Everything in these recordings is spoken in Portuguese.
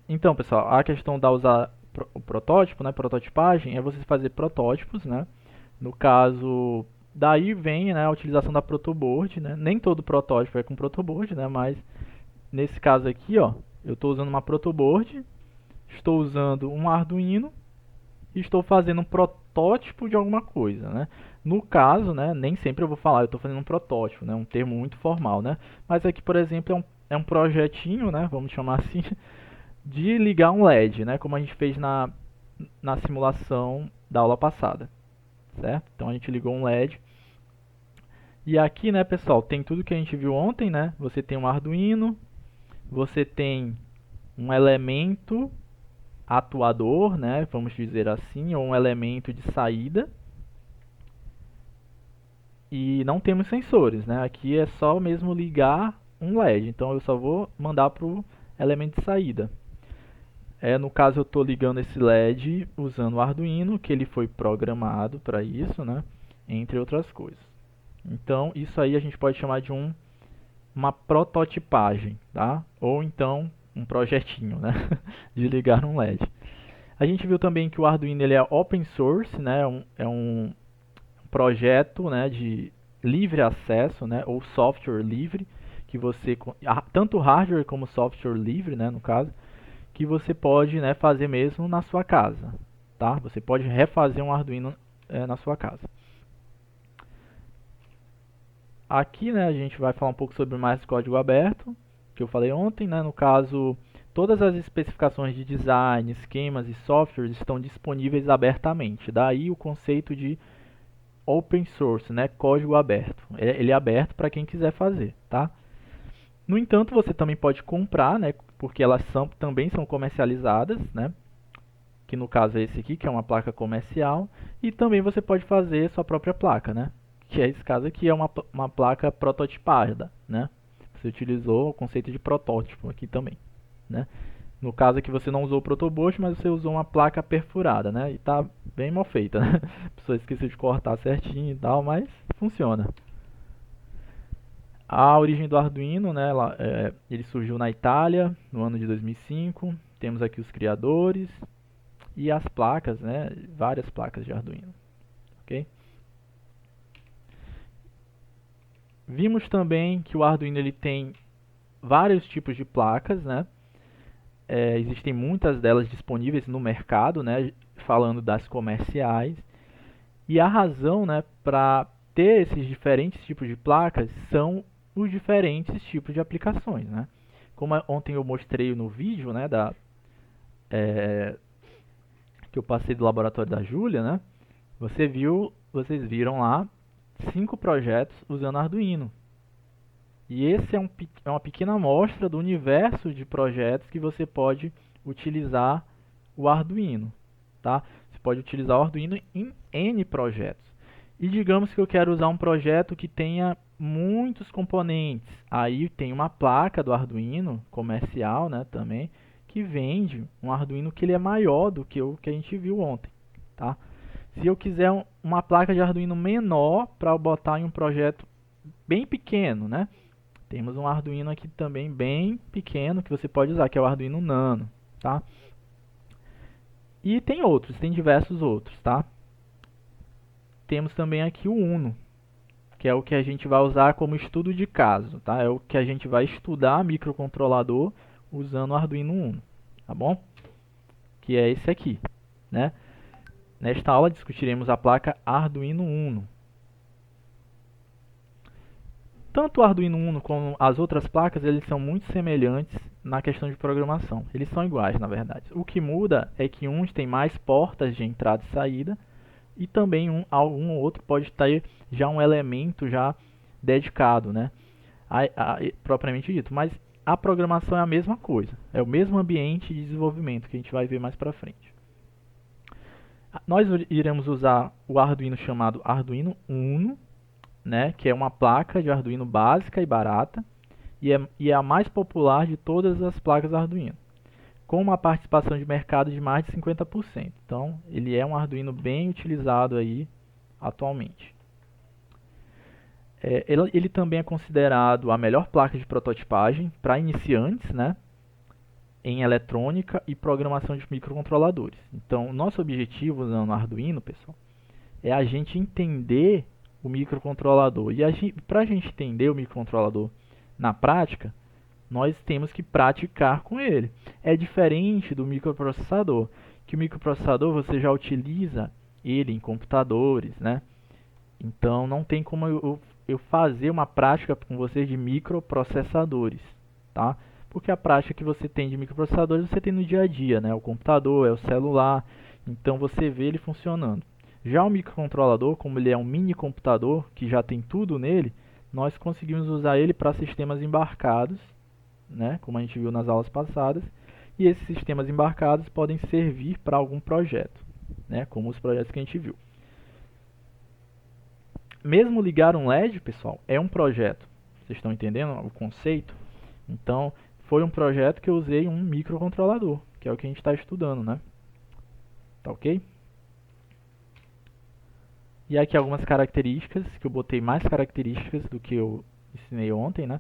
Então, pessoal, a questão da usar o protótipo, né, prototipagem, é você fazer protótipos, né? No caso, daí vem, né, a utilização da protoboard, né? Nem todo protótipo é com protoboard, né? Mas nesse caso aqui, ó, eu estou usando uma protoboard, estou usando um Arduino e estou fazendo um protótipo de alguma coisa, né? No caso, né, nem sempre eu vou falar, eu estou fazendo um protótipo, né? Um termo muito formal, né? Mas aqui, por exemplo, é um projetinho, né? Vamos chamar assim, de ligar um LED, né? Como a gente fez na simulação da aula passada, certo? Então a gente ligou um LED. E aqui, né, pessoal, tem tudo que a gente viu ontem, né? Você tem um Arduino, você tem um elemento atuador, né? Vamos dizer assim, ou um elemento de saída. E não temos sensores, né? Aqui é só mesmo ligar um LED. Então eu só vou mandar para o elemento de saída. No caso eu estou ligando esse LED usando o Arduino, que ele foi programado para isso, né? Entre outras coisas. Então isso aí a gente pode chamar de uma prototipagem, tá? Ou então um projetinho, né? De ligar um LED. A gente viu também que o Arduino ele é open source, né? É um projeto, né, de livre acesso, né, ou software livre, que você tanto hardware como software livre, né, no caso, que você pode, né, fazer mesmo na sua casa, tá? Você pode refazer um Arduino na sua casa. Aqui, né, a gente vai falar um pouco sobre mais código aberto, que eu falei ontem, né, no caso, todas as especificações de design, esquemas e softwares estão disponíveis abertamente. Daí o conceito de open source, né, código aberto. Ele é aberto para quem quiser fazer, tá? No entanto, você também pode comprar, né, porque elas também são comercializadas, né, que no caso é esse aqui, que é uma placa comercial, e também você pode fazer sua própria placa, né, que é esse caso aqui, é uma placa prototipada, né. Você utilizou o conceito de protótipo aqui também, né. No caso aqui você não usou o protoboard, mas você usou uma placa perfurada, né? E tá bem mal feita, né? A pessoa esqueceu de cortar certinho e tal, mas funciona. A origem do Arduino, né? Ele surgiu na Itália no ano de 2005. Temos aqui os criadores e as placas, né? Várias placas de Arduino, ok? Vimos também que o Arduino ele tem vários tipos de placas, né? Existem muitas delas disponíveis no mercado, né? Falando das comerciais. E a razão, né, para ter esses diferentes tipos de placas são os diferentes tipos de aplicações, né? Como ontem eu mostrei no vídeo, né, é, que eu passei do laboratório da Júlia, né? Vocês viram lá 5 projetos usando Arduino. E esse é uma pequena amostra do universo de projetos que você pode utilizar o Arduino, tá? Você pode utilizar o Arduino em N projetos. E digamos que eu quero usar um projeto que tenha muitos componentes. Aí tem uma placa do Arduino comercial, né, também, que vende um Arduino que ele é maior do que o que a gente viu ontem, tá? Se eu quiser uma placa de Arduino menor para botar em um projeto bem pequeno, né? Temos um Arduino aqui também bem pequeno que você pode usar, que é o Arduino Nano, tá? E tem diversos outros, tá? Temos também aqui o Uno, que é o que a gente vai usar como estudo de caso, tá? É o que a gente vai estudar microcontrolador usando o Arduino Uno, tá bom? Que é esse aqui, né? Nesta aula discutiremos a placa Arduino Uno. Tanto o Arduino Uno como as outras placas, eles são muito semelhantes na questão de programação. Eles são iguais, na verdade. O que muda é que uns têm mais portas de entrada e saída e também algum outro pode ter já um elemento já dedicado, né? Propriamente dito. Mas a programação é a mesma coisa. É o mesmo ambiente de desenvolvimento que a gente vai ver mais para frente. Nós iremos usar o Arduino chamado Arduino Uno, né, que é uma placa de Arduino básica e barata e é a mais popular de todas as placas Arduino, com uma participação de mercado de mais de 50%. Então, ele é um Arduino bem utilizado aí atualmente. Ele também é considerado a melhor placa de prototipagem para iniciantes, né? em eletrônica e programação de microcontroladores. Então, nosso objetivo no Arduino, pessoal, é a gente entender o microcontrolador. E para a gente entender o microcontrolador na prática, nós temos que praticar com ele. É diferente do microprocessador, que o microprocessador você já utiliza ele em computadores, né? Então não tem como eu fazer uma prática com vocês de microprocessadores, tá? Porque a prática que você tem de microprocessadores você tem no dia a dia, né? O computador, é o celular, então você vê ele funcionando. Já o microcontrolador, como ele é um mini computador que já tem tudo nele, nós conseguimos usar ele para sistemas embarcados, né? Como a gente viu nas aulas passadas, e esses sistemas embarcados podem servir para algum projeto, né? Como os projetos que a gente viu. Mesmo ligar um LED, pessoal, é um projeto. Vocês estão entendendo o conceito? Então, foi um projeto que eu usei um microcontrolador, que é o que a gente está estudando, né? Tá ok? E aqui algumas características, que eu botei mais características do que eu ensinei ontem, né?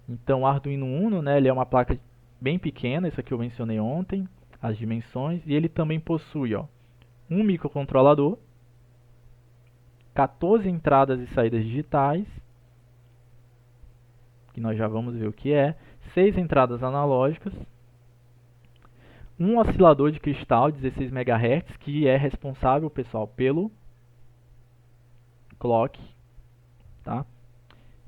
Então, o Arduino Uno, né, ele é uma placa bem pequena, isso aqui eu mencionei ontem, as dimensões, e ele também possui, ó, um microcontrolador, 14 entradas e saídas digitais, que nós já vamos ver o que é, 6 entradas analógicas, um oscilador de cristal 16 MHz, que é responsável, pessoal, pelo clock, tá?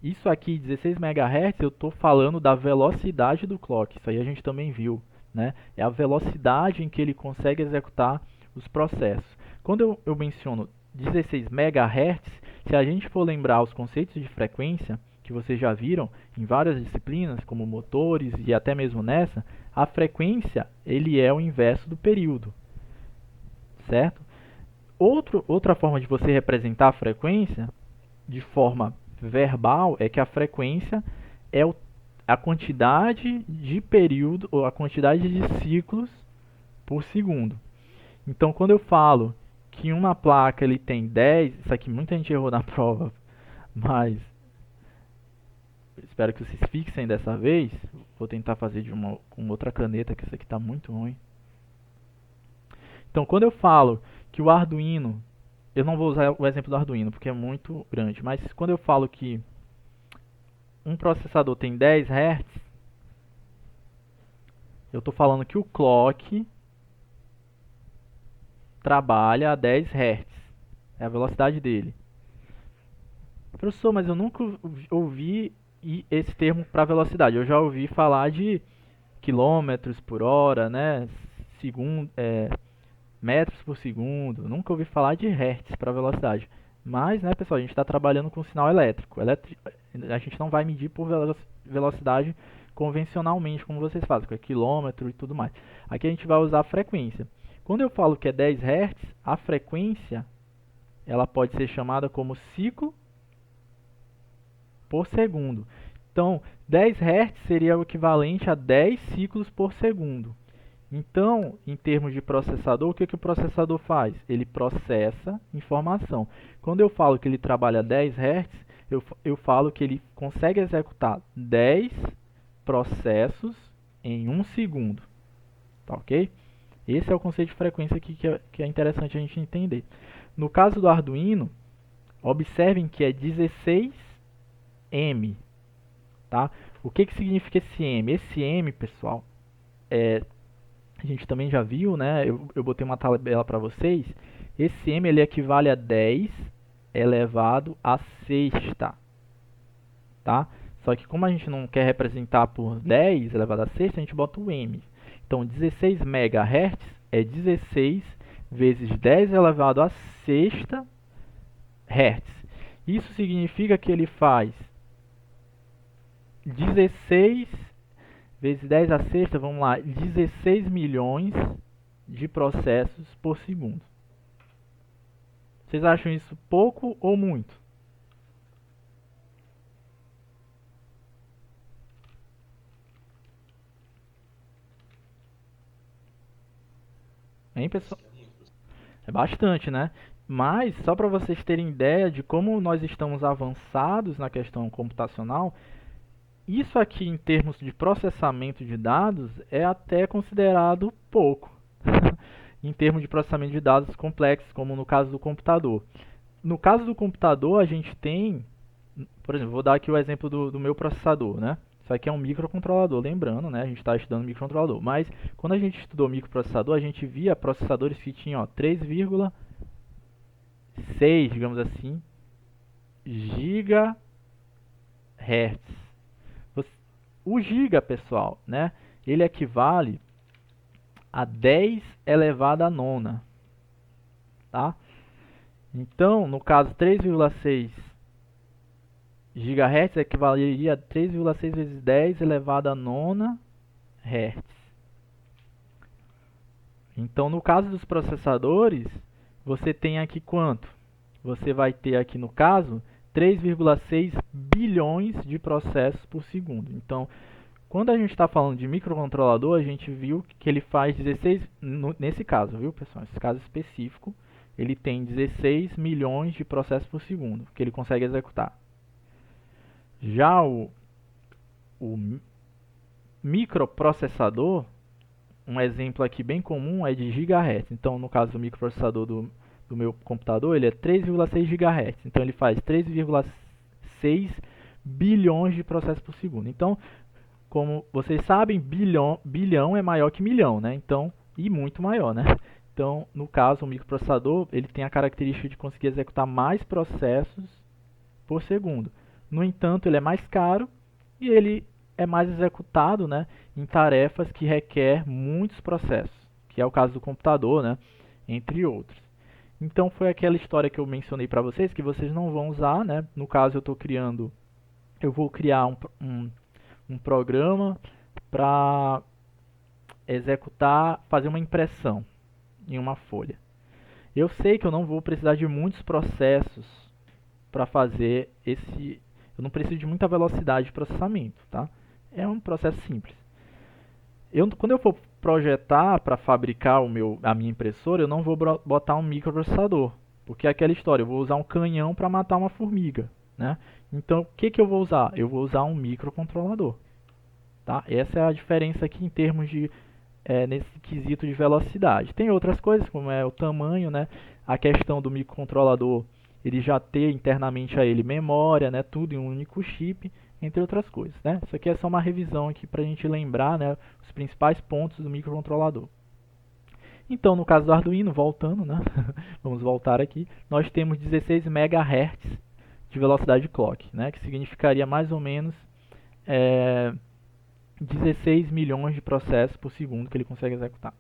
Isso aqui, 16 MHz, eu estou falando da velocidade do clock, isso aí a gente também viu, né? É a velocidade em que ele consegue executar os processos. Quando eu menciono 16 MHz, se a gente for lembrar os conceitos de frequência, que vocês já viram em várias disciplinas, como motores e até mesmo nessa, a frequência ele é o inverso do período, certo? Outra forma de você representar a frequência de forma verbal é que a frequência é a quantidade de período ou a quantidade de ciclos por segundo. Então, quando eu falo que uma placa ele tem 10, isso aqui muita gente errou na prova, mas espero que vocês fixem dessa vez. Vou tentar fazer com outra caneta, que essa aqui está muito ruim. Então, quando eu falo que o Arduino, eu não vou usar o exemplo do Arduino porque é muito grande, mas quando eu falo que um processador tem 10 Hz, eu estou falando que o clock trabalha a 10 Hz. É a velocidade dele. Professor, mas eu nunca ouvi esse termo para velocidade. Eu já ouvi falar de quilômetros por hora, né? Metros por segundo. Nunca ouvi falar de hertz para velocidade. Mas, né, pessoal, a gente está trabalhando com sinal elétrico. A gente não vai medir por velocidade convencionalmente, como vocês fazem, com quilômetro e tudo mais. Aqui a gente vai usar a frequência. Quando eu falo que é 10 Hz, a frequência ela pode ser chamada como ciclo por segundo. Então, 10 Hz seria o equivalente a 10 ciclos por segundo. Então, em termos de processador, o que o processador faz? Ele processa informação. Quando eu falo que ele trabalha 10 Hz, eu falo que ele consegue executar 10 processos em 1 segundo. Tá ok? Esse é o conceito de frequência aqui que é interessante a gente entender. No caso do Arduino, observem que é 16M. Tá? O que significa esse M? Esse M, pessoal, a gente também já viu, né? Eu botei uma tabela para vocês. Esse M ele equivale a 10 elevado a sexta. Tá? Só que como a gente não quer representar por 10 elevado a sexta, a gente bota o M. Então, 16 MHz é 16 vezes 10 elevado a sexta Hz. Isso significa que ele faz 16 vezes 10 a sexta, vamos lá, 16 milhões de processos por segundo. Vocês acham isso pouco ou muito? Hein, pessoal? É bastante, né? Mas, só para vocês terem ideia de como nós estamos avançados na questão computacional, Isso aqui, em termos de processamento de dados, é até considerado pouco, em termos de processamento de dados complexos, como no caso do computador. No caso do computador, a gente tem, por exemplo, vou dar aqui o exemplo do meu processador, né? Isso aqui é um microcontrolador, lembrando, né? A gente está estudando microcontrolador. Mas quando a gente estudou microprocessador, a gente via processadores que tinham 3,6, digamos assim, gigahertz. O giga, pessoal, né? Ele equivale a 10 elevado à nona, tá? Então, no caso, 3,6 GHz equivaleria a 3,6 vezes 10 elevado à nona Hz. Então, no caso dos processadores, você tem aqui quanto? Você vai ter aqui, no caso, 3,6 bilhões de processos por segundo. Então, quando a gente está falando de microcontrolador, a gente viu que ele faz 16, nesse caso, viu, pessoal? Nesse caso específico, ele tem 16 milhões de processos por segundo que ele consegue executar. Já o microprocessador, um exemplo aqui bem comum é de gigahertz. Então, no caso do microprocessador do meu computador, ele é 3,6 GHz. Então, ele faz 3,6 bilhões de processos por segundo. Então, como vocês sabem, bilhão é maior que milhão, né? Então, e muito maior, né? Então, no caso, o microprocessador, ele tem a característica de conseguir executar mais processos por segundo. No entanto, ele é mais caro e ele é mais executado, né, em tarefas que requer muitos processos, que é o caso do computador, né, entre outros. Então, foi aquela história que eu mencionei para vocês, que vocês não vão usar, né? No caso, eu vou criar um programa para executar, fazer uma impressão em uma folha. Eu sei que eu não vou precisar de muitos processos para fazer esse. Eu não preciso de muita velocidade de processamento, tá? É um processo simples. Quando eu for projetar para fabricar a minha impressora, eu não vou botar um microprocessador, porque é aquela história, eu vou usar um canhão para matar uma formiga, né? Então, o que eu vou usar? Eu vou usar um microcontrolador. Tá? Essa é a diferença aqui em termos de nesse quesito de velocidade. Tem outras coisas, como é o tamanho, né? A questão do microcontrolador, ele já ter internamente a ele memória, né? Tudo em um único chip, entre outras coisas, né? Isso aqui é só uma revisão aqui para a gente lembrar, né, os principais pontos do microcontrolador. Então, no caso do Arduino, voltando, né? Vamos voltar aqui. Nós temos 16 MHz de velocidade clock, né? Que significaria mais ou menos 16 milhões de processos por segundo que ele consegue executar.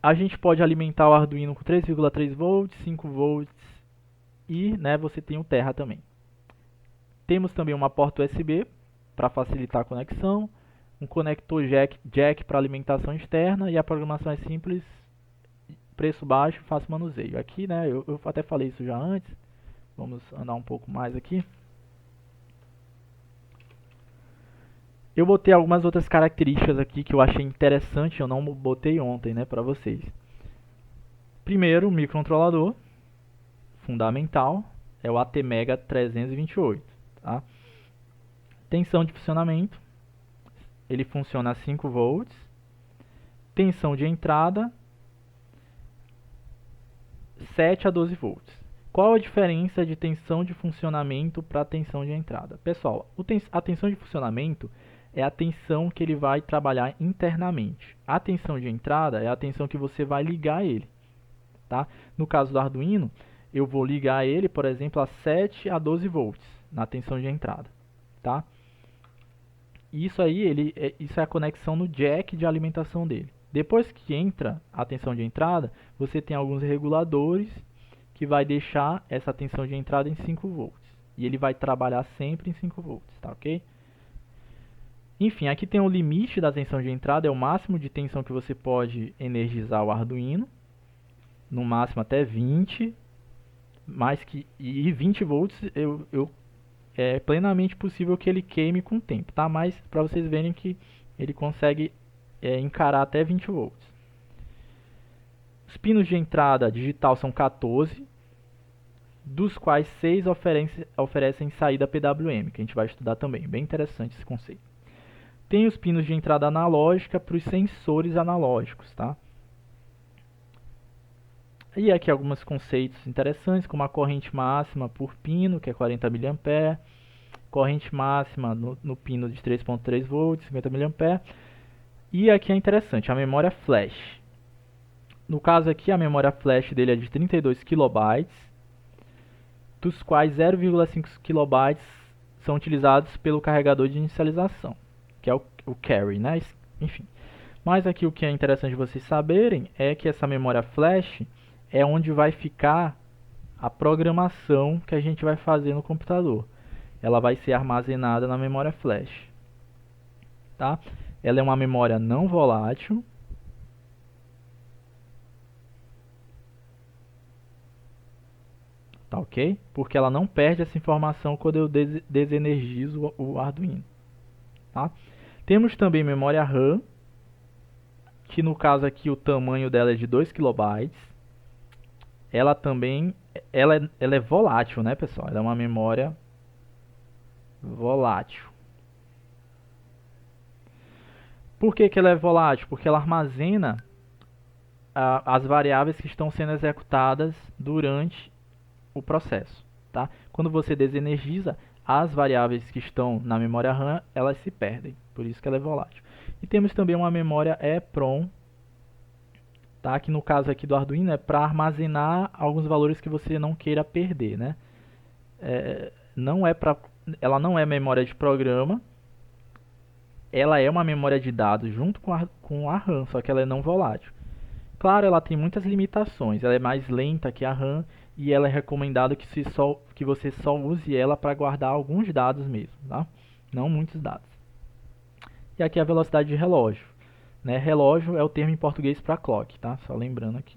A gente pode alimentar o Arduino com 3,3 volts, 5 volts e, né, você tem o Terra também. Temos também uma porta USB para facilitar a conexão, um conector jack para alimentação externa e a programação é simples, preço baixo, fácil manuseio. Aqui, né, eu até falei isso já antes. Vamos andar um pouco mais aqui. Eu botei algumas outras características aqui que eu achei interessante, eu não botei ontem, né, para vocês. Primeiro, o microcontrolador, fundamental, é o ATmega 328, tá? Tensão de funcionamento, ele funciona a 5 volts. Tensão de entrada, 7 a 12 volts. Qual a diferença de tensão de funcionamento para tensão de entrada? Pessoal, a tensão de funcionamento é a tensão que ele vai trabalhar internamente. A tensão de entrada é a tensão que você vai ligar ele. Tá? No caso do Arduino, eu vou ligar ele, por exemplo, a 7 a 12 volts na tensão de entrada. Tá? Isso aí, isso é a conexão no jack de alimentação dele. Depois que entra a tensão de entrada, você tem alguns reguladores que vai deixar essa tensão de entrada em 5 volts. E ele vai trabalhar sempre em 5 volts, tá ok? Enfim, aqui tem o limite da tensão de entrada, é o máximo de tensão que você pode energizar o Arduino. No máximo até 20, e 20 volts é plenamente possível que ele queime com o tempo, tá? Mas para vocês verem que ele consegue encarar até 20 volts. Os pinos de entrada digital são 14, dos quais 6 oferecem saída PWM, que a gente vai estudar também. Bem interessante esse conceito. Tem os pinos de entrada analógica para os sensores analógicos, tá? E aqui alguns conceitos interessantes, como a corrente máxima por pino, que é 40 mA, corrente máxima no pino de 3.3 volts, 50 mA. E aqui é interessante, a memória flash. No caso aqui, a memória flash dele é de 32 KB, dos quais 0,5 KB são utilizados pelo carregador de inicialização, que é o carry, né? Enfim. Mas aqui o que é interessante vocês saberem é que essa memória flash é onde vai ficar a programação que a gente vai fazer no computador. Ela vai ser armazenada na memória flash, tá? Ela é uma memória não volátil. Tá ok? Porque ela não perde essa informação quando eu desenergizo o Arduino. Tá? Temos também memória RAM, que no caso aqui o tamanho dela é de 2 KB. Ela também ela é volátil, né, pessoal? Ela é uma memória volátil. Por que ela é volátil? Porque ela armazena as variáveis que estão sendo executadas durante o processo. Tá? Quando você desenergiza, as variáveis que estão na memória RAM, elas se perdem. Por isso que ela é volátil. E temos também uma memória EEPROM, tá? Que no caso aqui do Arduino é para armazenar alguns valores que você não queira perder, né? Ela não é memória de programa, ela é uma memória de dados junto com a RAM, só que ela é não volátil. Claro, ela tem muitas limitações, ela é mais lenta que a RAM e ela é recomendado que você só use ela para guardar alguns dados mesmo, tá? Não muitos dados. E aqui a velocidade de relógio, né? Relógio é o termo em português para clock, tá? Só lembrando aqui.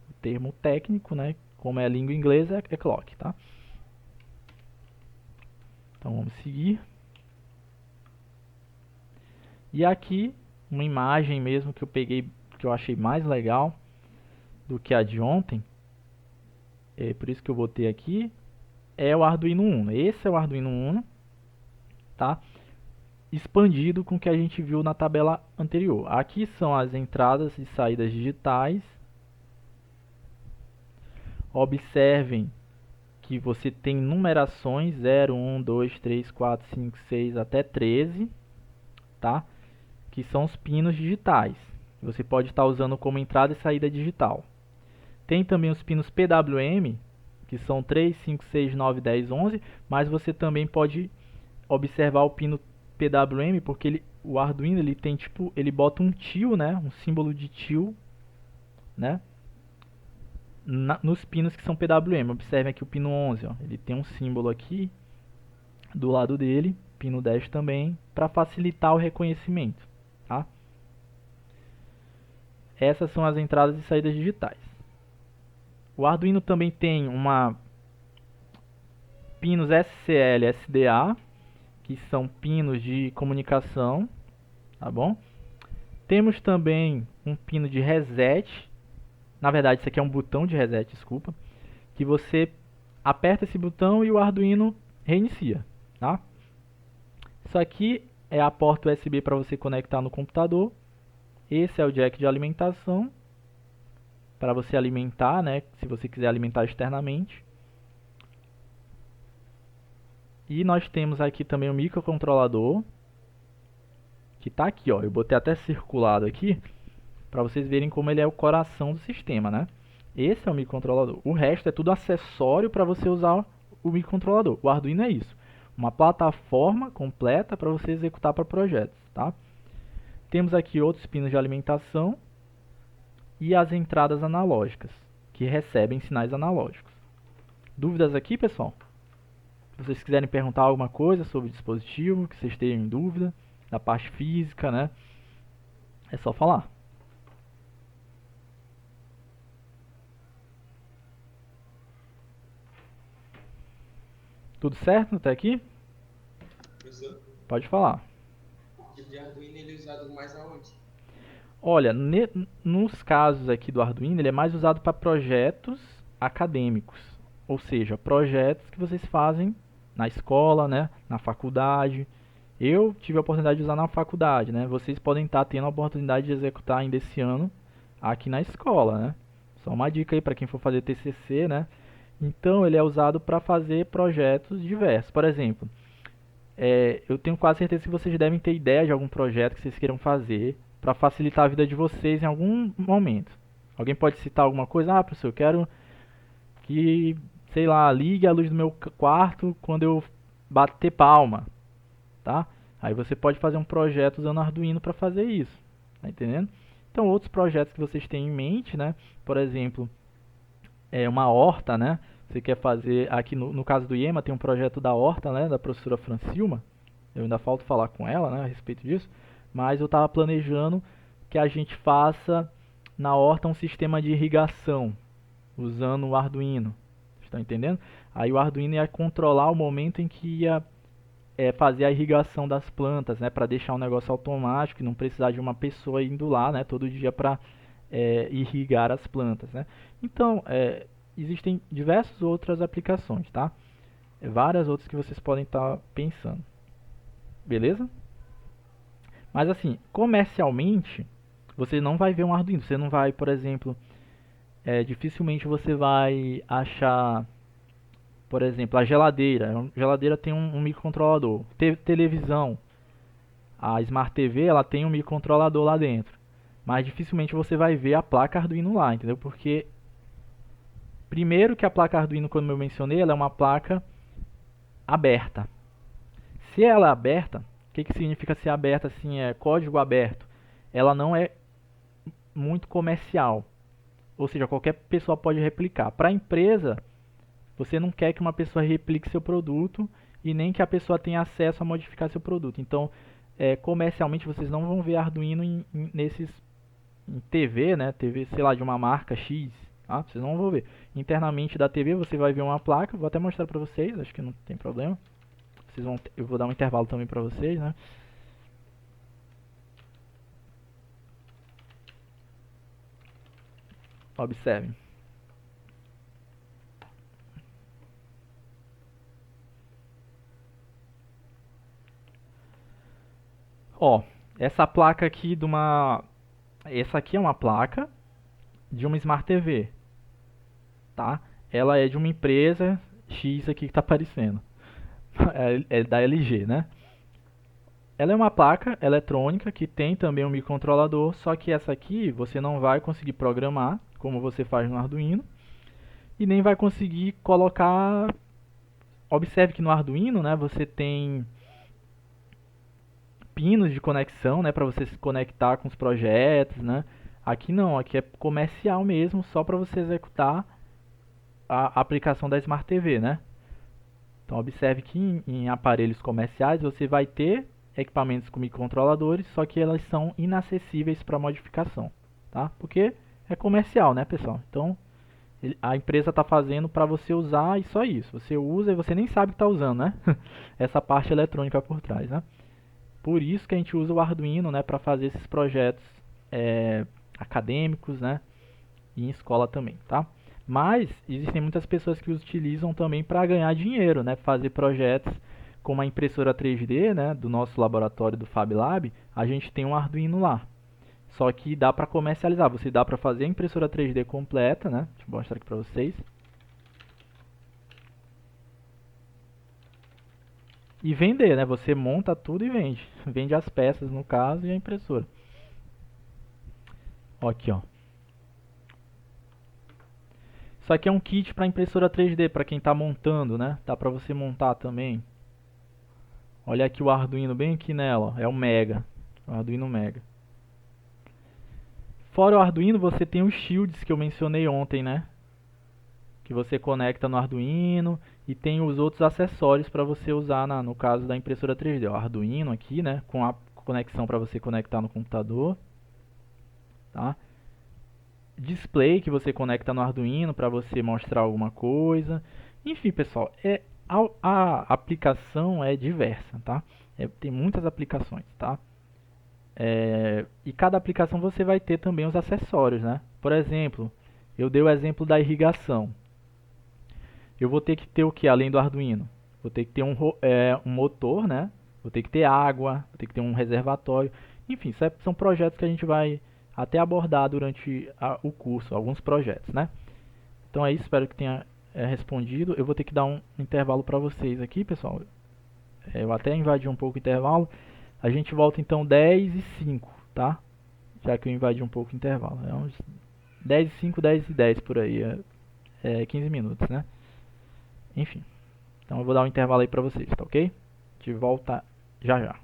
O termo técnico, né? Como é a língua inglesa, é clock, tá? Então vamos seguir. E aqui uma imagem mesmo que eu peguei, que eu achei mais legal do que a de ontem. É por isso que eu botei aqui. É o Arduino Uno. Esse é o Arduino Uno, tá? Expandido com o que a gente viu na tabela anterior. Aqui são as entradas e saídas digitais. Observem que você tem numerações 0, 1, 2, 3, 4, 5, 6 até 13, tá? Que são os pinos digitais. Você pode estar usando como entrada e saída digital. Tem também os pinos PWM, que são 3, 5, 6, 9, 10, 11, mas você também pode observar o pino PWM, porque o Arduino ele tem tipo, ele bota um tio, né, um símbolo de tio, né, nos pinos que são PWM. Observem aqui o pino 11, ó, ele tem um símbolo aqui do lado dele, pino 10 também, para facilitar o reconhecimento, tá? Essas são as entradas e saídas digitais. O Arduino também tem pinos SCL, SDA, que são pinos de comunicação, tá bom? Temos também um pino de reset. Na verdade, isso aqui é um botão de reset, desculpa, que você aperta esse botão e o Arduino reinicia, tá? Isso aqui é a porta USB para você conectar no computador. Esse é o jack de alimentação para você alimentar, né, se você quiser alimentar externamente. E nós temos aqui também o microcontrolador, que está aqui, ó. Eu botei até circulado aqui para vocês verem como ele é o coração do sistema, né? Esse é o microcontrolador. O resto é tudo acessório para você usar o microcontrolador. O Arduino é isso, uma plataforma completa para você executar para projetos, tá? Temos aqui outros pinos de alimentação e as entradas analógicas, que recebem sinais analógicos. Dúvidas aqui, pessoal? Se vocês quiserem perguntar alguma coisa sobre o dispositivo, que vocês estejam em dúvida, da parte física, né? É só falar. Tudo certo até aqui? Professor, Pode falar. o tipo de Arduino ele é usado mais aonde? Olha, nos casos aqui do Arduino, ele é mais usado para projetos acadêmicos, ou seja, projetos que vocês fazem na escola, né, na faculdade. Eu tive a oportunidade de usar na faculdade, né? Vocês podem estar tendo a oportunidade de executar ainda esse ano aqui na escola, né? Só uma dica aí para quem for fazer TCC, né? Então ele é usado para fazer projetos diversos. Por exemplo, eu tenho quase certeza que vocês devem ter ideia de algum projeto que vocês queiram fazer para facilitar a vida de vocês em algum momento. Alguém pode citar alguma coisa? Ah, professor, eu quero que, sei lá, ligue a luz do meu quarto quando eu bater palma, tá? Aí você pode fazer um projeto usando Arduino para fazer isso, tá entendendo? Então, outros projetos que vocês têm em mente, né? Por exemplo, uma horta, né? Você quer fazer, aqui no caso do IEMA, tem um projeto da horta, né? Da professora Francilma. Eu ainda falta falar com ela, né? A respeito disso. Mas eu estava planejando que a gente faça na horta um sistema de irrigação, usando o Arduino. Estão entendendo? Aí o Arduino ia controlar o momento em que ia fazer a irrigação das plantas, né, para deixar um negócio automático e não precisar de uma pessoa indo lá, né, todo dia para irrigar as plantas, né. Então, existem diversas outras aplicações, tá? Várias outras que vocês podem estar pensando, beleza? Mas assim, comercialmente, você não vai ver um Arduino, você não vai, por exemplo, dificilmente você vai achar, por exemplo, a geladeira. A geladeira tem um microcontrolador. Televisão, a Smart TV, ela tem um microcontrolador lá dentro. Mas dificilmente você vai ver a placa Arduino lá, entendeu? Porque primeiro que a placa Arduino, como eu mencionei, ela é uma placa aberta. Se ela é aberta, o que significa ser aberta assim? É código aberto. Ela não é muito comercial. Ou seja, qualquer pessoa pode replicar. Para a empresa, você não quer que uma pessoa replique seu produto e nem que a pessoa tenha acesso a modificar seu produto. Então, comercialmente, vocês não vão ver Arduino em TV, né? TV, sei lá, de uma marca X. Tá? Vocês não vão ver. Internamente da TV você vai ver uma placa. Vou até mostrar para vocês, acho que não tem problema. Eu vou dar um intervalo também para vocês, né? Observem. Ó, essa placa aqui essa aqui é uma placa de uma Smart TV, tá? Ela é de uma empresa X aqui que tá aparecendo. É da LG, né? Ela é uma placa eletrônica que tem também um microcontrolador, só que essa aqui você não vai conseguir programar como você faz no Arduino e nem vai conseguir colocar. Observe que no Arduino, né, você tem pinos de conexão, né, para você se conectar com os projetos, né? Aqui não, aqui é comercial mesmo, só para você executar a aplicação da Smart TV, né? Então observe que em aparelhos comerciais você vai ter equipamentos com microcontroladores, só que elas são inacessíveis para modificação, tá? Porque é comercial, né, pessoal? Então a empresa está fazendo para você usar e só isso. Você usa e você nem sabe que está usando, né? Essa parte eletrônica por trás, né? Por isso que a gente usa o Arduino, né, para fazer esses projetos acadêmicos, né, e em escola também, tá? Mas existem muitas pessoas que utilizam também para ganhar dinheiro, né, fazer projetos como a impressora 3D, né, do nosso laboratório do Fab Lab, a gente tem um Arduino lá. Só que dá para comercializar, você dá para fazer a impressora 3D completa, né? Deixa eu mostrar aqui para vocês. E vender, né? Você monta tudo e vende. Vende as peças, no caso, e a impressora. Ó, aqui, ó. Isso aqui é um kit para impressora 3D, para quem está montando, né? Dá para você montar também. Olha aqui o Arduino bem aqui nela, ó. É o Mega. O Arduino Mega. Fora o Arduino, você tem os shields que eu mencionei ontem, né? Que você conecta no Arduino e tem os outros acessórios para você usar no caso da impressora 3D. O Arduino aqui, né? Com a conexão para você conectar no computador, tá? Display que você conecta no Arduino para você mostrar alguma coisa. Enfim, pessoal, a aplicação é diversa, tá? Tem muitas aplicações, tá? E cada aplicação você vai ter também os acessórios, né? Por exemplo, eu dei o exemplo da irrigação. eu vou ter que ter o que além do Arduino? Vou ter que ter um motor, né? Vou ter que ter água, vou ter que ter um reservatório. Enfim, são projetos que a gente vai até abordar durante o curso, alguns projetos, né? Então é isso, espero que tenha respondido. Eu vou ter que dar um intervalo para vocês aqui, pessoal. Eu até invadi um pouco o intervalo. A gente volta então 10h05, tá? Já que eu invadi um pouco o intervalo. É uns 10h05, 10h10 por aí. 15 minutos, né? Enfim. Então eu vou dar um intervalo aí pra vocês, tá ok? De volta já já.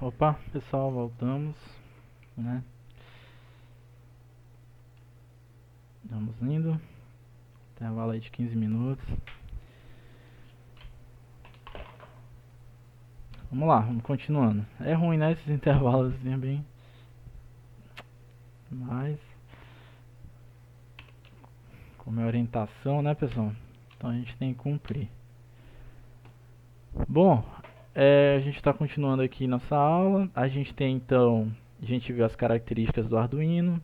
Opa, pessoal, voltamos, né? Vamos indo. Intervalo aí de 15 minutos. Vamos lá, vamos continuando. É ruim, né? Esses intervalos bem. Mas como é orientação, né, pessoal? Então a gente tem que cumprir. Bom, a gente está continuando aqui nossa aula. A gente tem então, a gente viu as características do Arduino.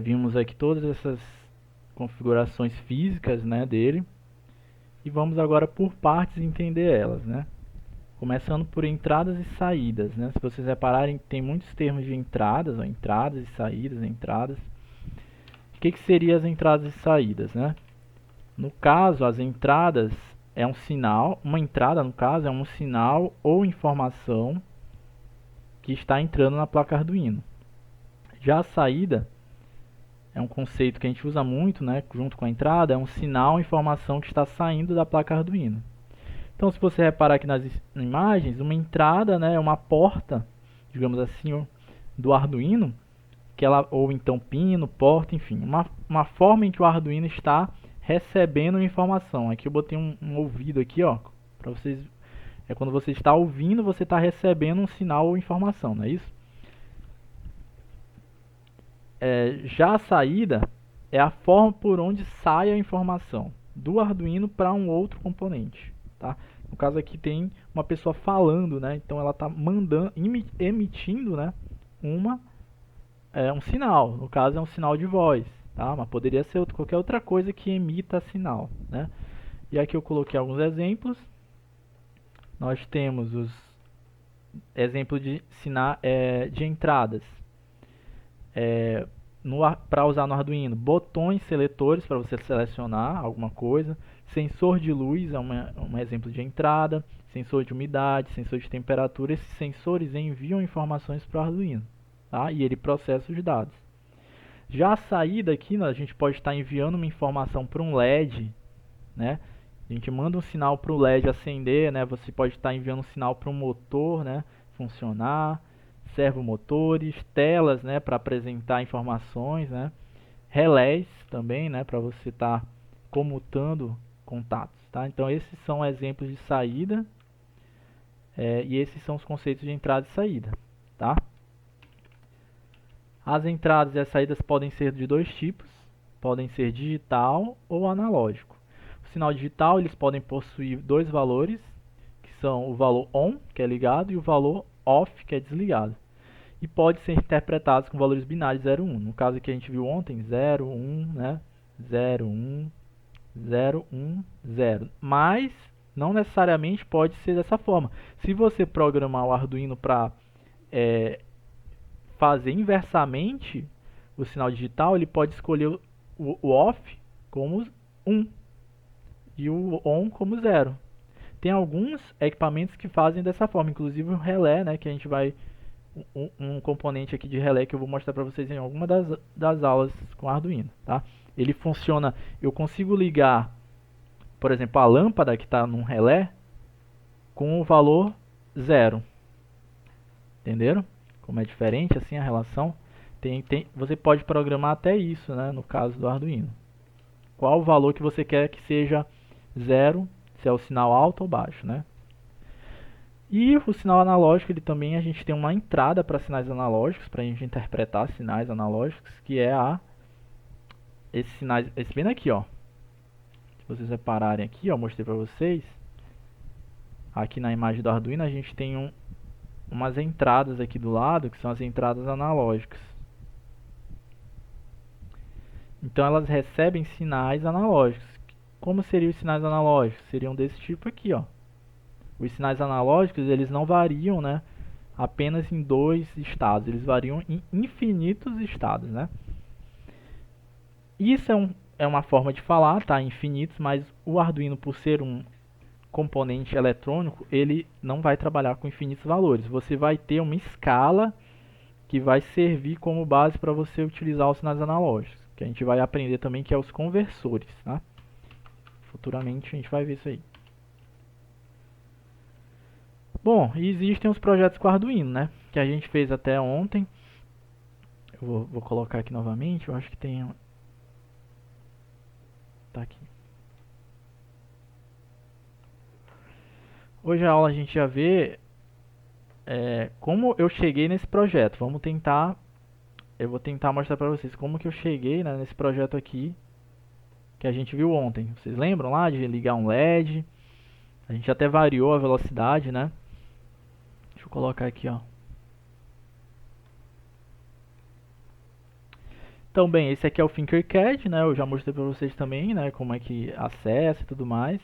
Vimos aqui todas essas configurações físicas, né, dele. E vamos agora por partes entender elas, né? Começando por entradas e saídas, né? Se vocês repararem, tem muitos termos de entradas, ó, entradas e saídas, entradas. O que seriam as entradas e saídas, né? No caso, as entradas é um sinal, uma entrada no caso é um sinal ou informação que está entrando na placa Arduino. Já a saída é um conceito que a gente usa muito, né, junto com a entrada, é um sinal ou informação que está saindo da placa Arduino. Então, se você reparar aqui nas imagens, uma entrada, né, é uma porta, digamos assim, do Arduino, que ela, ou então pino, porta, enfim, uma forma em que o Arduino está recebendo informação. Aqui eu botei um ouvido aqui, ó, para vocês. É quando você está ouvindo, você está recebendo um sinal ou informação, não é isso? Já a saída é a forma por onde sai a informação do Arduino para um outro componente, tá? No caso aqui tem uma pessoa falando, né? Então ela está mandando, emitindo, né? Um sinal. No caso é um sinal de voz, tá? Mas poderia ser qualquer outra coisa que emita sinal, né? E aqui eu coloquei alguns exemplos. Nós temos os exemplos de de entradas. Para usar no Arduino, botões seletores para você selecionar alguma coisa, sensor de luz é um exemplo de entrada, sensor de umidade, sensor de temperatura. Esses sensores enviam informações para o Arduino, tá? E ele processa os dados. Já a saída aqui, a gente pode estar enviando uma informação para um LED, né? A gente manda um sinal para o LED acender, né? Você pode estar enviando um sinal para um motor, né, funcionar, servomotores, telas, né, para apresentar informações, né? Relés também, né, para você estar comutando contatos, tá? Então esses são exemplos de saída, e esses são os conceitos de entrada e saída, tá? As entradas e as saídas podem ser de dois tipos, podem ser digital ou analógico. O sinal digital, eles podem possuir dois valores, que são o valor ON, que é ligado, e o valor OFF, que é desligado. E pode ser interpretados com valores binários 0 e 1. No caso que a gente viu ontem, 0, 1, né? 0, 1, 0, 1, 0. Mas não necessariamente pode ser dessa forma. Se você programar o Arduino para fazer inversamente o sinal digital, ele pode escolher o OFF como 1 e o ON como 0. Tem alguns equipamentos que fazem dessa forma, inclusive o relé, né, que a gente vai um componente aqui de relé que eu vou mostrar para vocês em alguma das aulas com Arduino, tá? Ele funciona, eu consigo ligar, por exemplo, a lâmpada que está num relé com o valor 0. Entenderam? Como é diferente assim a relação? Você pode programar até isso, né, no caso do Arduino. Qual o valor que você quer que seja 0, se é o sinal alto ou baixo, né? E o sinal analógico, ele também, a gente tem uma entrada para sinais analógicos, para a gente interpretar sinais analógicos, que é esses sinais, esse bem aqui, ó. Se vocês repararem aqui, ó, mostrei para vocês. Aqui na imagem do Arduino a gente tem umas entradas aqui do lado, que são as entradas analógicas. Então elas recebem sinais analógicos. Como seriam os sinais analógicos? Seriam desse tipo aqui, ó. Os sinais analógicos, eles não variam, né, apenas em dois estados, eles variam em infinitos estados, né? Isso é uma forma de falar, tá? Infinitos, mas o Arduino, por ser um componente eletrônico, ele não vai trabalhar com infinitos valores. Você vai ter uma escala que vai servir como base para você utilizar os sinais analógicos, que a gente vai aprender também, que é os conversores, tá? Futuramente a gente vai ver isso aí. Bom, e existem os projetos com Arduino, né? Que a gente fez até ontem. Eu vou colocar aqui novamente, eu acho que tem... Tá aqui. Hoje a aula a gente já vê como eu cheguei nesse projeto. Eu vou tentar mostrar pra vocês como que eu cheguei, né, nesse projeto aqui que a gente viu ontem. Vocês lembram lá de ligar um LED? A gente até variou a velocidade, né? Deixa eu colocar aqui, ó. Então, bem, esse aqui é o Tinkercad, né? Eu já mostrei pra vocês também, né, como é que acessa e tudo mais.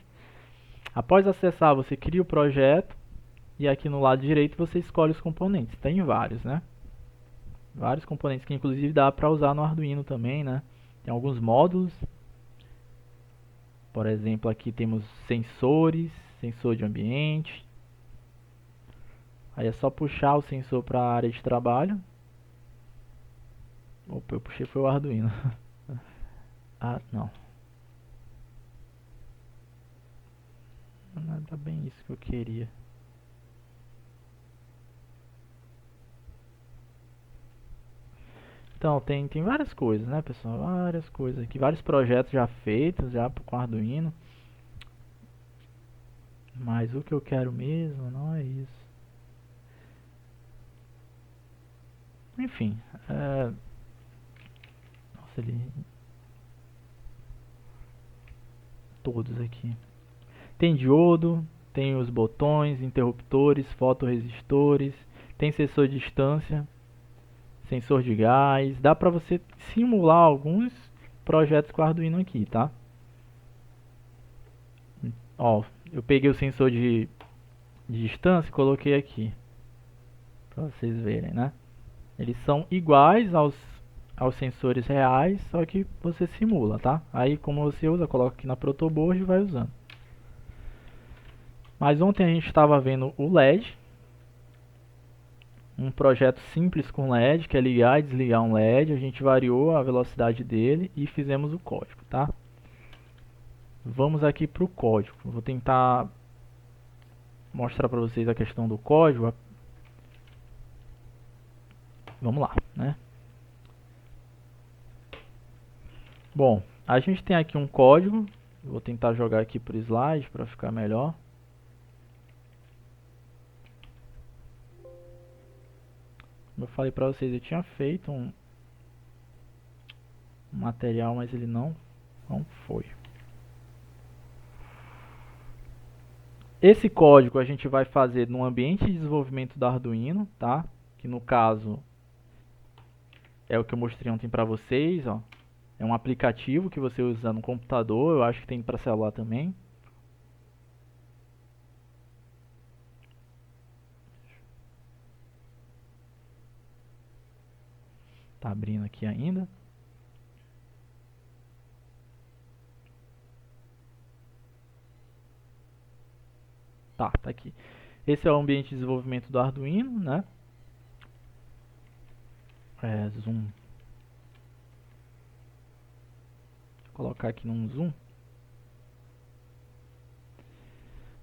Após acessar, você cria o projeto e aqui no lado direito você escolhe os componentes. Tem vários, né? Vários componentes que inclusive dá para usar no Arduino também, né? Tem alguns módulos. Por exemplo, aqui temos sensores, sensor de ambiente. Aí é só puxar o sensor para a área de trabalho. Opa, eu puxei foi o Arduino. Ah, não. Não é bem isso que eu queria. Então, tem várias coisas, né, pessoal? Várias coisas aqui. Vários projetos já feitos já com Arduino. Mas o que eu quero mesmo não é isso. Enfim. Nossa, ele... Todos aqui. Tem diodo, tem os botões, interruptores, fotorresistores, tem sensor de distância, sensor de gás. Dá pra você simular alguns projetos com Arduino aqui, tá? Ó, eu peguei o sensor de distância e coloquei aqui. Pra vocês verem, né? Eles são iguais aos sensores reais, só que você simula, tá? Aí como você usa, coloca aqui na protoboard e vai usando. Mas ontem a gente estava vendo o LED, um projeto simples com LED, que é ligar e desligar um LED. A gente variou a velocidade dele e fizemos o código, tá? Vamos aqui para o código. Vou tentar mostrar para vocês a questão do código. Vamos lá, né? Bom, a gente tem aqui um código. Vou tentar jogar aqui para o slide para ficar melhor. Como eu falei para vocês, eu tinha feito um material, mas ele não foi. Esse código a gente vai fazer no ambiente de desenvolvimento do Arduino, tá? Que no caso é o que eu mostrei ontem para vocês, ó. É um aplicativo que você usa no computador, eu acho que tem para celular também. Tá abrindo aqui ainda. Tá aqui. Esse é o ambiente de desenvolvimento do Arduino, né? Zoom. Vou colocar aqui num zoom.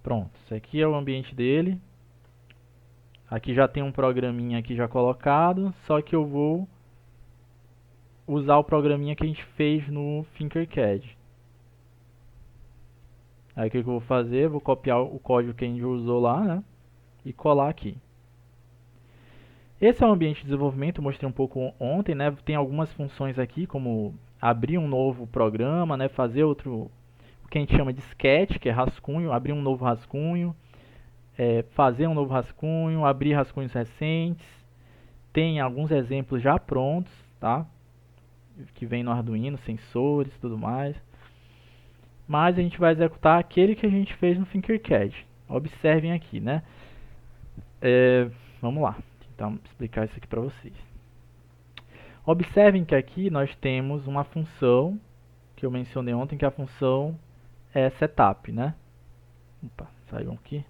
Pronto, esse aqui é o ambiente dele. Aqui já tem um programinha aqui já colocado, só que eu vou usar o programinha que a gente fez no Tinkercad. Aí o que eu vou fazer? Vou copiar o código que a gente usou lá, né? E colar aqui. Esse é o ambiente de desenvolvimento, eu mostrei um pouco ontem, né? Tem algumas funções aqui, como abrir um novo programa, né? Fazer outro, o que a gente chama de sketch, que é rascunho, abrir um novo rascunho, fazer um novo rascunho, abrir rascunhos recentes. Tem alguns exemplos já prontos, tá? Que vem no Arduino, sensores e tudo mais. Mas a gente vai executar aquele que a gente fez no Tinkercad. Observem aqui, né? Vamos lá, tentar explicar isso aqui para vocês. Observem que aqui nós temos uma função que eu mencionei ontem, que é a função setup, né? Opa, saiu aqui.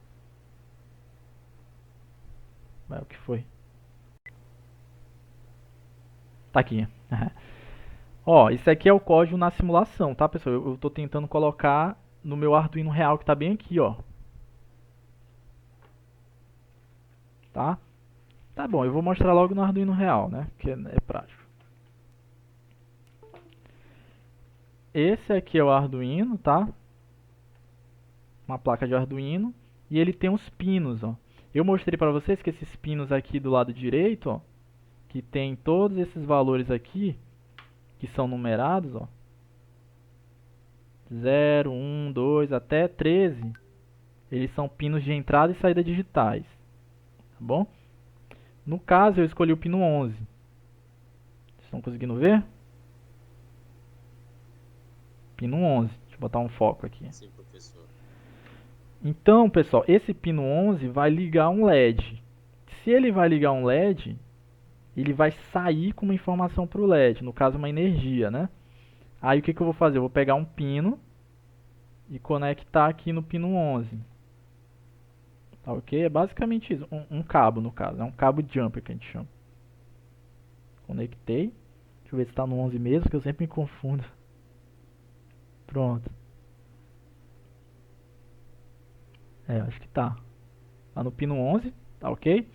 Vai, o que foi? Tá aqui. Ó, isso aqui é o código na simulação, tá, pessoal? Eu tô tentando colocar no meu Arduino real, que tá bem aqui, ó. tá? Tá bom, eu vou mostrar logo no Arduino real, né? Que é prático. Esse aqui é o Arduino, tá? Uma placa de Arduino. E ele tem uns pinos, ó. Eu mostrei para vocês que esses pinos aqui do lado direito, ó, que tem todos esses valores aqui, que são numerados, ó. 0, 1, 2, até 13. Eles são pinos de entrada e saída digitais, tá bom? No caso, eu escolhi o pino 11. Vocês estão conseguindo ver? Pino 11. Deixa eu botar um foco aqui. Sim, professor. Então, pessoal, esse pino 11 vai ligar um LED. Se ele vai ligar um LED, ele vai sair com uma informação para o LED, no caso uma energia, né? Aí o que eu vou fazer? Eu vou pegar um pino e conectar aqui no pino 11. Tá ok? É basicamente isso, um cabo no caso, é um cabo jumper que a gente chama. Conectei. Deixa eu ver se está no 11 mesmo, que eu sempre me confundo. Pronto. Acho que tá. Tá no pino 11, tá ok?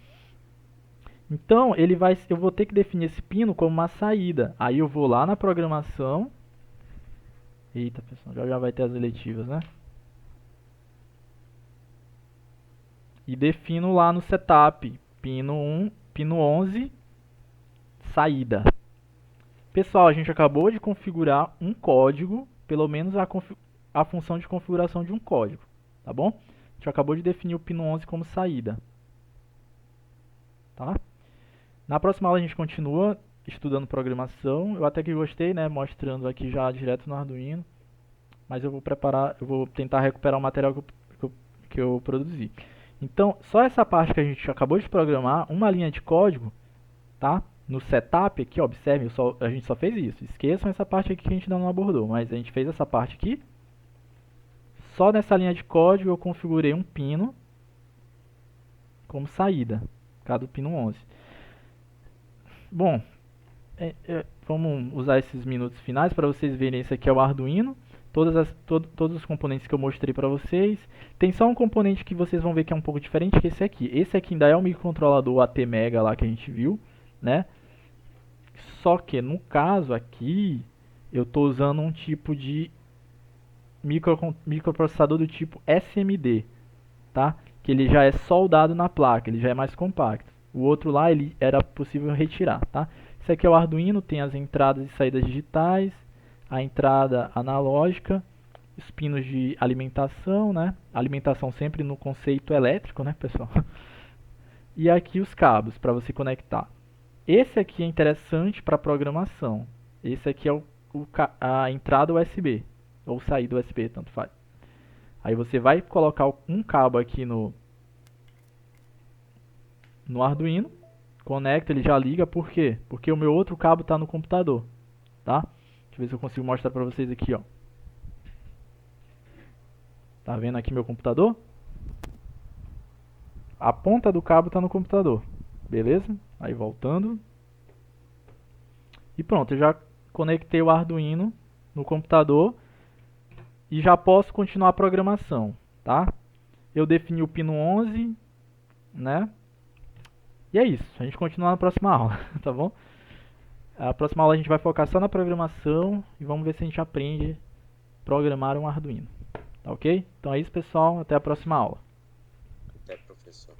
Então, eu vou ter que definir esse pino como uma saída. Aí eu vou lá na programação. Eita, pessoal, já vai ter as eletivas, né? E defino lá no setup, pino 1, pino 11, saída. Pessoal, a gente acabou de configurar um código, pelo menos a função de configuração de um código, tá bom? A gente acabou de definir o pino 11 como saída. Tá? Na próxima aula a gente continua estudando programação. Eu até que gostei, né, mostrando aqui já direto no Arduino. Mas eu vou tentar recuperar o material que eu produzi. Então, só essa parte que a gente acabou de programar, uma linha de código, tá? No setup aqui, observe, a gente só fez isso. Esqueçam essa parte aqui que a gente ainda não abordou, mas a gente fez essa parte aqui. Só nessa linha de código eu configurei um pino como saída, cada pino 11. Bom, vamos usar esses minutos finais para vocês verem. Esse aqui é o Arduino. Todos os componentes que eu mostrei para vocês. Tem só um componente que vocês vão ver que é um pouco diferente, que esse aqui. Esse aqui ainda é o microcontrolador ATmega lá que a gente viu, né? Só que no caso aqui, eu estou usando um tipo de microprocessador do tipo SMD, tá? Que ele já é soldado na placa, ele já é mais compacto. O outro lá, ele era possível retirar, tá? Esse aqui é o Arduino, tem as entradas e saídas digitais, a entrada analógica, os pinos de alimentação, né? Alimentação sempre no conceito elétrico, né, pessoal? E aqui os cabos para você conectar. Esse aqui é interessante para programação. Esse aqui é a entrada USB, ou saída USB, tanto faz. Aí você vai colocar um cabo aqui no Arduino, conecta, ele já liga, por quê? Porque o meu outro cabo está no computador, tá? Deixa eu ver se eu consigo mostrar para vocês aqui, ó. Tá vendo aqui meu computador? A ponta do cabo está no computador, beleza? Aí voltando. E pronto, eu já conectei o Arduino no computador e já posso continuar a programação, tá? Eu defini o pino 11, né? E é isso, a gente continua na próxima aula, tá bom? A próxima aula a gente vai focar só na programação e vamos ver se a gente aprende a programar um Arduino, tá ok? Então é isso, pessoal, até a próxima aula. Até, professor.